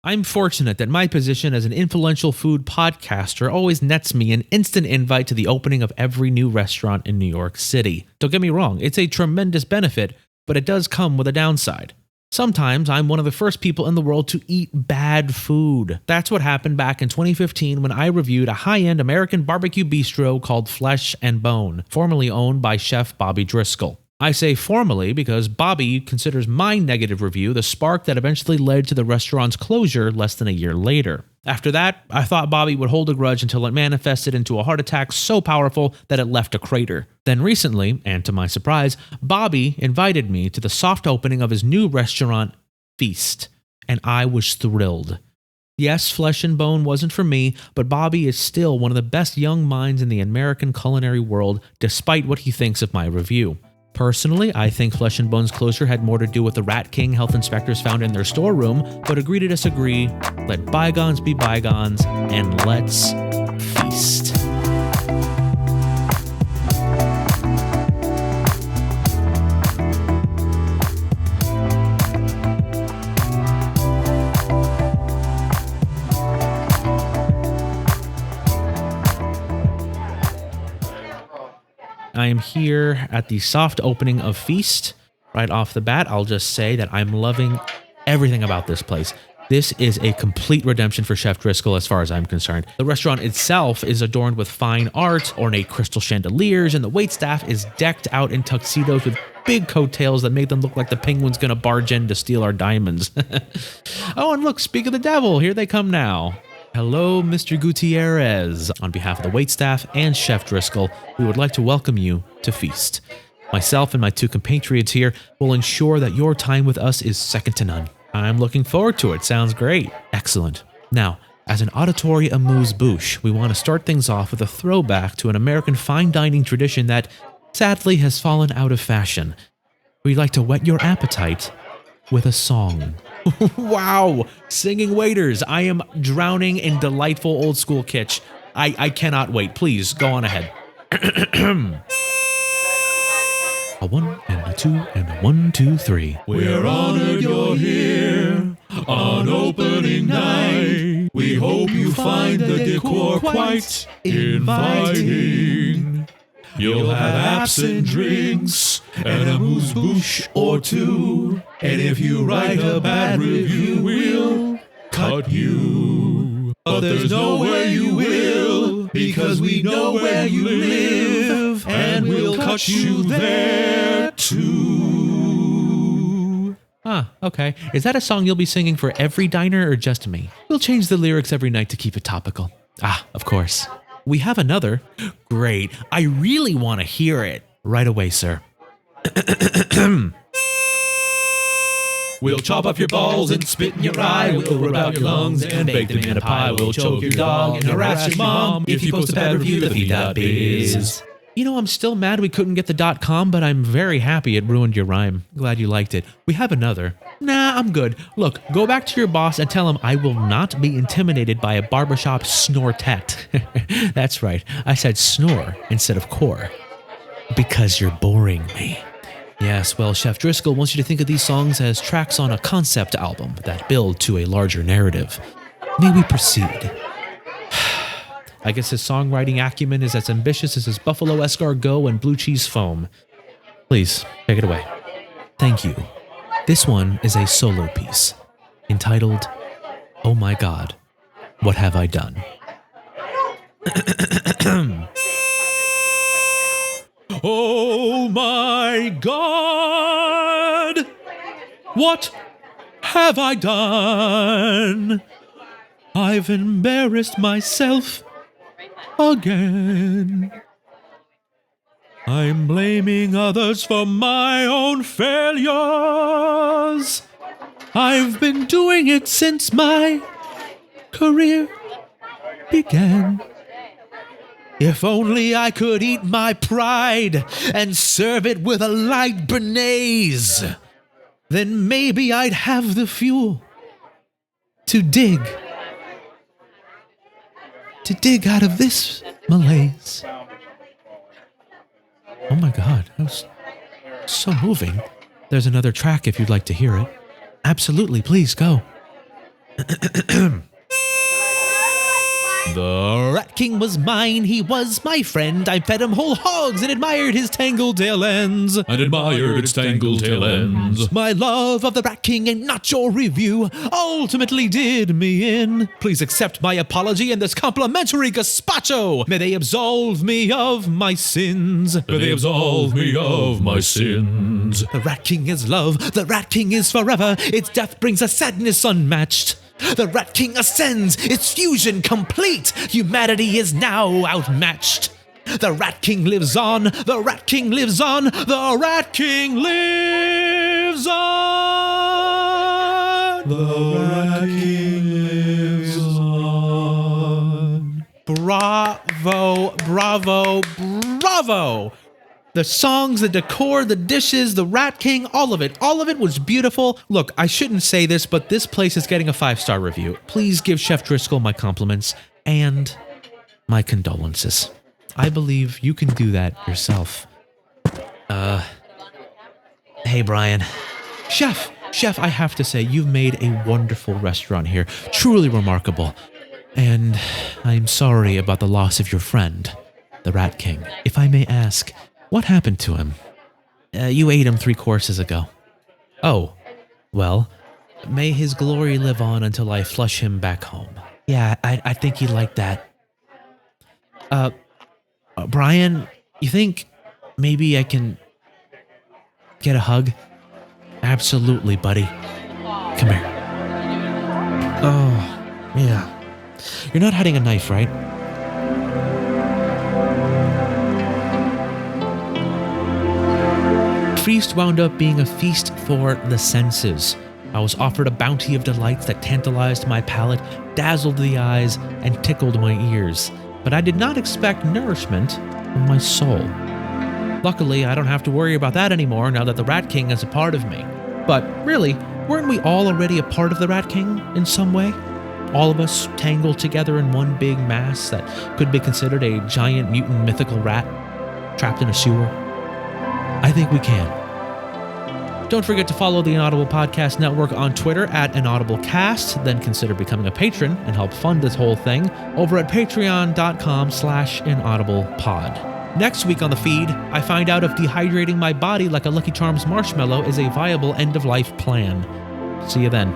I'm fortunate that my position as an influential food podcaster always nets me an instant invite to the opening of every new restaurant in New York City. Don't get me wrong, it's a tremendous benefit, but it does come with a downside. Sometimes I'm one of the first people in the world to eat bad food. That's what happened back in 2015 when I reviewed a high-end American barbecue bistro called Flesh and Bone, formerly owned by Chef Bobby Driscoll. I say formally because Bobby considers my negative review the spark that eventually led to the restaurant's closure less than a year later. After that, I thought Bobby would hold a grudge until it manifested into a heart attack so powerful that it left a crater. Then recently, and to my surprise, Bobby invited me to the soft opening of his new restaurant, Feast, and I was thrilled. Yes, Flesh and Bone wasn't for me, but Bobby is still one of the best young minds in the American culinary world, despite what he thinks of my review. Personally, I think Flesh and Bone's closure had more to do with the Rat King health inspectors found in their storeroom, but agree to disagree, let bygones be bygones, and let's feast. I am here at the soft opening of Feast. Right off the bat, I'll just say that I'm loving everything about this place. This is a complete redemption for Chef Driscoll as far as I'm concerned. The restaurant itself is adorned with fine art, ornate crystal chandeliers, and the waitstaff is decked out in tuxedos with big coattails that make them look like the penguin's gonna barge in to steal our diamonds. Oh, and look, speak of the devil, here they come now. Hello, Mr. Gutierrez. On behalf of the waitstaff and Chef Driscoll, we would like to welcome you to Feast. Myself and my two compatriots here will ensure that your time with us is second to none. I'm looking forward to it. Sounds great. Excellent. Now, as an auditory amuse-bouche, we want to start things off with a throwback to an American fine dining tradition that, sadly, has fallen out of fashion. We'd like to whet your appetite with a song. Wow! Singing waiters, I am drowning in delightful old school kitsch. I cannot wait. Please, go on ahead. A 1 and a 2 and a 1, 2, 3. We're honored you're here on opening night. We hope you find the decor quite inviting. You'll have apps and drinks and a amuse-bouche or two. And if you write a bad review, we'll cut you. But there's no way you will, because we know where you live, and we'll cut you there too. Okay. Is that a song you'll be singing for every diner or just me? We'll change the lyrics every night to keep it topical. Of course. We have another. Great. I really want to hear it. Right away, sir. We'll chop off your balls and spit in your eye. We'll rip out your lungs and bake them in a pie. We'll choke your dog and harass your mom if you post a bad review to feed.biz. You know, I'm still mad we couldn't get the .com, but I'm very happy it ruined your rhyme. Glad you liked it. We have another. Nah, I'm good. Look, go back to your boss and tell him I will not be intimidated by a barbershop snortet. That's right. I said snore instead of core. Because you're boring me. Yes, well, Chef Driscoll wants you to think of these songs as tracks on a concept album that build to a larger narrative. May we proceed? I guess his songwriting acumen is as ambitious as his buffalo escargot and blue cheese foam. Please, take it away. Thank you. This one is a solo piece, entitled, Oh My God, What Have I Done? Oh my God! What have I done? I've embarrassed myself again. I'm blaming others for my own failures. I've been doing it since my career began. If only I could eat my pride and serve it with a light béarnaise, then maybe I'd have the fuel to dig out of this malaise. Oh my God, that was so moving. There's another track if you'd like to hear it. Absolutely, please go. The Rat King was mine, he was my friend. I fed him whole hogs and admired his tangled tail ends. My love of the Rat King and not your review ultimately did me in. Please accept my apology and this complimentary gazpacho. May they absolve me of my sins. The Rat King is love, the Rat King is forever. Its death brings a sadness unmatched. The Rat King ascends, its fusion complete. Humanity is now outmatched. The Rat King lives on, the Rat King lives on, the Rat King lives on. The Rat King lives on. Bravo, bravo, bravo. The songs, the decor, the dishes, the Rat King, all of it was beautiful. Look, I shouldn't say this, but this place is getting a 5-star review. Please give Chef Driscoll my compliments and my condolences. I believe you can do that yourself. Hey, Brian. Chef, I have to say, you've made a wonderful restaurant here. Truly remarkable. And I'm sorry about the loss of your friend, the Rat King. If I may ask, what happened to him? You ate him 3 courses ago. Oh, well, may his glory live on until I flush him back home. Yeah, I think he'd like that. Brian, you think maybe I can get a hug? Absolutely, buddy. Come here. Oh, yeah. You're not hiding a knife, right? Feast wound up being a feast for the senses. I was offered a bounty of delights that tantalized my palate, dazzled the eyes, and tickled my ears. But I did not expect nourishment from my soul. Luckily, I don't have to worry about that anymore now that the Rat King is a part of me. But really, weren't we all already a part of the Rat King in some way? All of us tangled together in one big mass that could be considered a giant mutant mythical rat trapped in a sewer? I think we can. Don't forget to follow the Inaudible Podcast Network on Twitter at InaudibleCast. Then consider becoming a patron and help fund this whole thing over at patreon.com/inaudiblepod. Next week on the feed, I find out if dehydrating my body like a Lucky Charms marshmallow is a viable end-of-life plan. See you then.